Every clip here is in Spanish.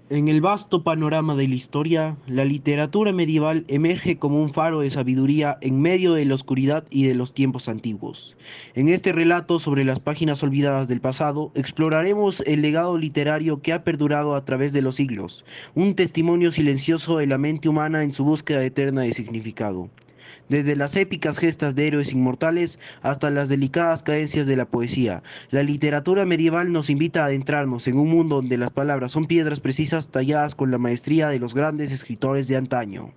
En el vasto panorama de la historia, la literatura medieval emerge como un faro de sabiduría en medio de la oscuridad y de los tiempos antiguos. En este relato sobre las páginas olvidadas del pasado, exploraremos el legado literario que ha perdurado a través de los siglos, un testimonio silencioso de la mente humana en su búsqueda eterna de significado. Desde las épicas gestas de héroes inmortales hasta las delicadas cadencias de la poesía, la literatura medieval nos invita a adentrarnos en un mundo donde las palabras son piedras precisas talladas con la maestría de los grandes escritores de antaño.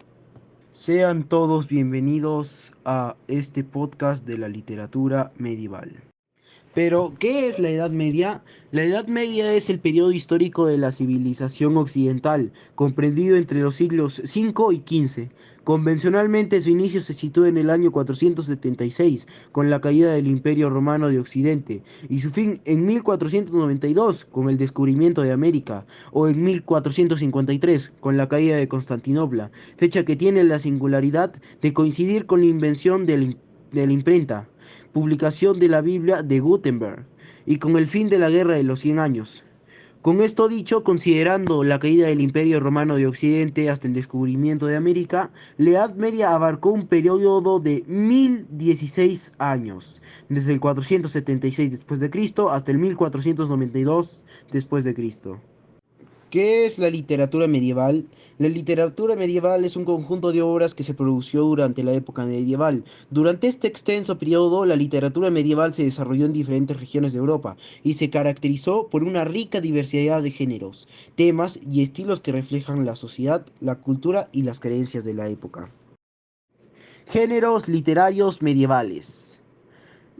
Sean todos bienvenidos a este podcast de la literatura medieval. Pero, ¿qué es la Edad Media? La Edad Media es el periodo histórico de la civilización occidental, comprendido entre los siglos V y XV. Convencionalmente su inicio se sitúa en el año 476, con la caída del Imperio Romano de Occidente, y su fin en 1492, con el descubrimiento de América, o en 1453, con la caída de Constantinopla, fecha que tiene la singularidad de coincidir con la invención de la imprenta, publicación de la Biblia de Gutenberg, y con el fin de la Guerra de los 100 años. Con esto dicho, considerando la caída del Imperio Romano de Occidente hasta el descubrimiento de América, la Edad Media abarcó un periodo de 1016 años, desde el 476 después de Cristo hasta el 1492 después de Cristo. ¿Qué es la literatura medieval? La literatura medieval es un conjunto de obras que se produjo durante la época medieval. Durante este extenso periodo, la literatura medieval se desarrolló en diferentes regiones de Europa y se caracterizó por una rica diversidad de géneros, temas y estilos que reflejan la sociedad, la cultura y las creencias de la época. Géneros literarios medievales.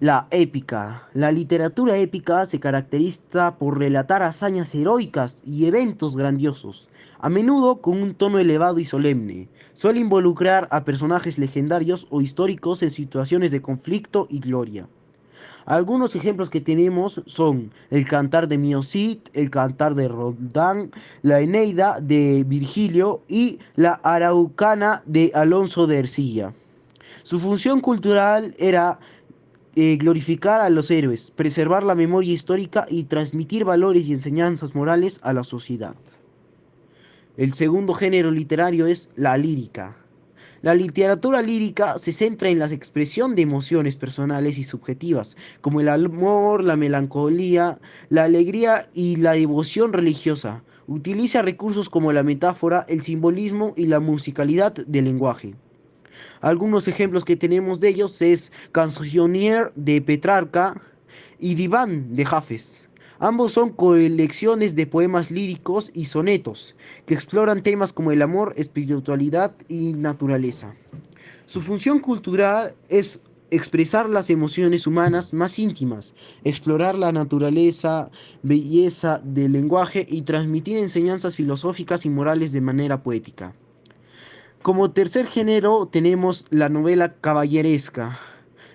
La épica. La literatura épica se caracteriza por relatar hazañas heroicas y eventos grandiosos, a menudo con un tono elevado y solemne. Suele involucrar a personajes legendarios o históricos en situaciones de conflicto y gloria. Algunos ejemplos que tenemos son el Cantar de Miocid, el Cantar de Roldán, la Eneida de Virgilio y la Araucana de Alonso de Ercilla. Su función cultural era glorificar a los héroes, preservar la memoria histórica y transmitir valores y enseñanzas morales a la sociedad. El segundo género literario es la lírica. La literatura lírica se centra en la expresión de emociones personales y subjetivas, como el amor, la melancolía, la alegría y la devoción religiosa. Utiliza recursos como la metáfora, el simbolismo y la musicalidad del lenguaje. Algunos ejemplos que tenemos de ellos es Canzonier de Petrarca y Diván de Jafes. Ambos son colecciones de poemas líricos y sonetos que exploran temas como el amor, espiritualidad y naturaleza. Su función cultural es expresar las emociones humanas más íntimas, explorar la naturaleza, belleza del lenguaje y transmitir enseñanzas filosóficas y morales de manera poética. Como tercer género tenemos la novela caballeresca.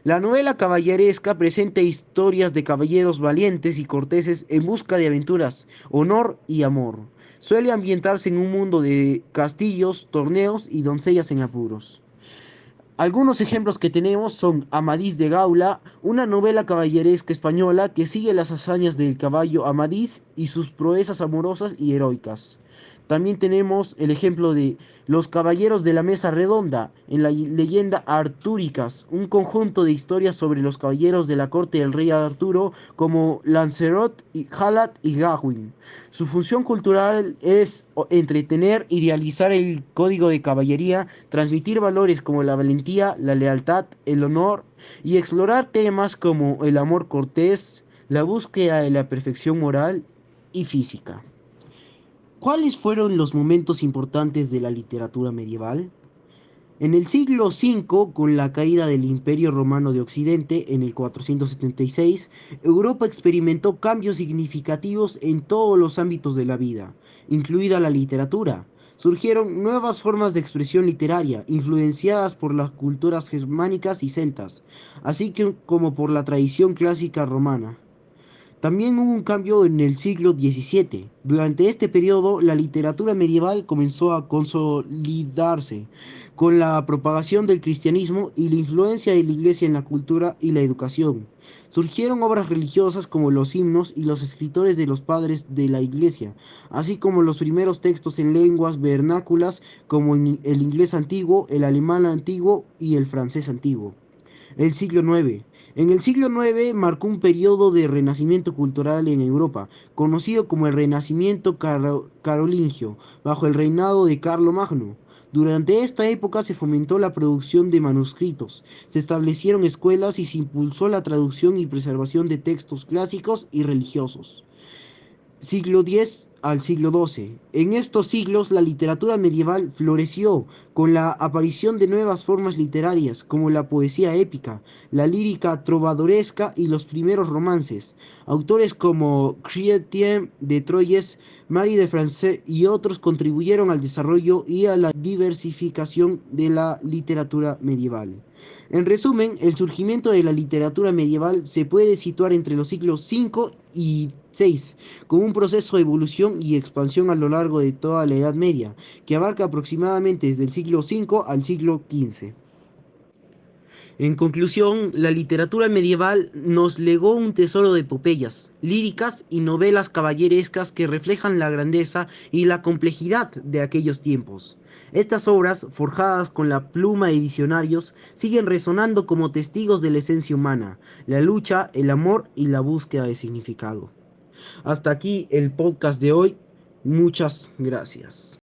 La novela caballeresca presenta historias de caballeros valientes y corteses en busca de aventuras, honor y amor. Suele ambientarse en un mundo de castillos, torneos y doncellas en apuros. Algunos ejemplos que tenemos son Amadís de Gaula, una novela caballeresca española que sigue las hazañas del caballo Amadís y sus proezas amorosas y heroicas. También tenemos el ejemplo de Los Caballeros de la Mesa Redonda, en la leyenda Artúricas, un conjunto de historias sobre los caballeros de la corte del rey Arturo como Lancelot, Halat y Gawain. Su función cultural es entretener y realizar el código de caballería, transmitir valores como la valentía, la lealtad, el honor y explorar temas como el amor cortés, la búsqueda de la perfección moral y física. ¿Cuáles fueron los momentos importantes de la literatura medieval? En el siglo V, con la caída del Imperio Romano de Occidente en el 476, Europa experimentó cambios significativos en todos los ámbitos de la vida, incluida la literatura. Surgieron nuevas formas de expresión literaria, influenciadas por las culturas germánicas y celtas, así como por la tradición clásica romana. También hubo un cambio en el siglo XVII. Durante este periodo, la literatura medieval comenzó a consolidarse con la propagación del cristianismo y la influencia de la Iglesia en la cultura y la educación. Surgieron obras religiosas como los himnos y los escritores de los padres de la Iglesia, así como los primeros textos en lenguas vernáculas como en el inglés antiguo, el alemán antiguo y el francés antiguo. El siglo IX. En el siglo IX marcó un periodo de renacimiento cultural en Europa, conocido como el Renacimiento carolingio, bajo el reinado de Carlomagno. Durante esta época se fomentó la producción de manuscritos, se establecieron escuelas y se impulsó la traducción y preservación de textos clásicos y religiosos. Siglo X al siglo XII. En estos siglos la literatura medieval floreció con la aparición de nuevas formas literarias como la poesía épica, la lírica trovadoresca y los primeros romances. Autores como Chrétien de Troyes, Marie de France y otros contribuyeron al desarrollo y a la diversificación de la literatura medieval. En resumen, el surgimiento de la literatura medieval se puede situar entre los siglos V y VI, con un proceso de evolución y expansión a lo largo de toda la Edad Media, que abarca aproximadamente desde el siglo V al siglo XV. En conclusión, la literatura medieval nos legó un tesoro de epopeyas, líricas y novelas caballerescas que reflejan la grandeza y la complejidad de aquellos tiempos. Estas obras, forjadas con la pluma de visionarios, siguen resonando como testigos de la esencia humana, la lucha, el amor y la búsqueda de significado. Hasta aquí el podcast de hoy. Muchas gracias.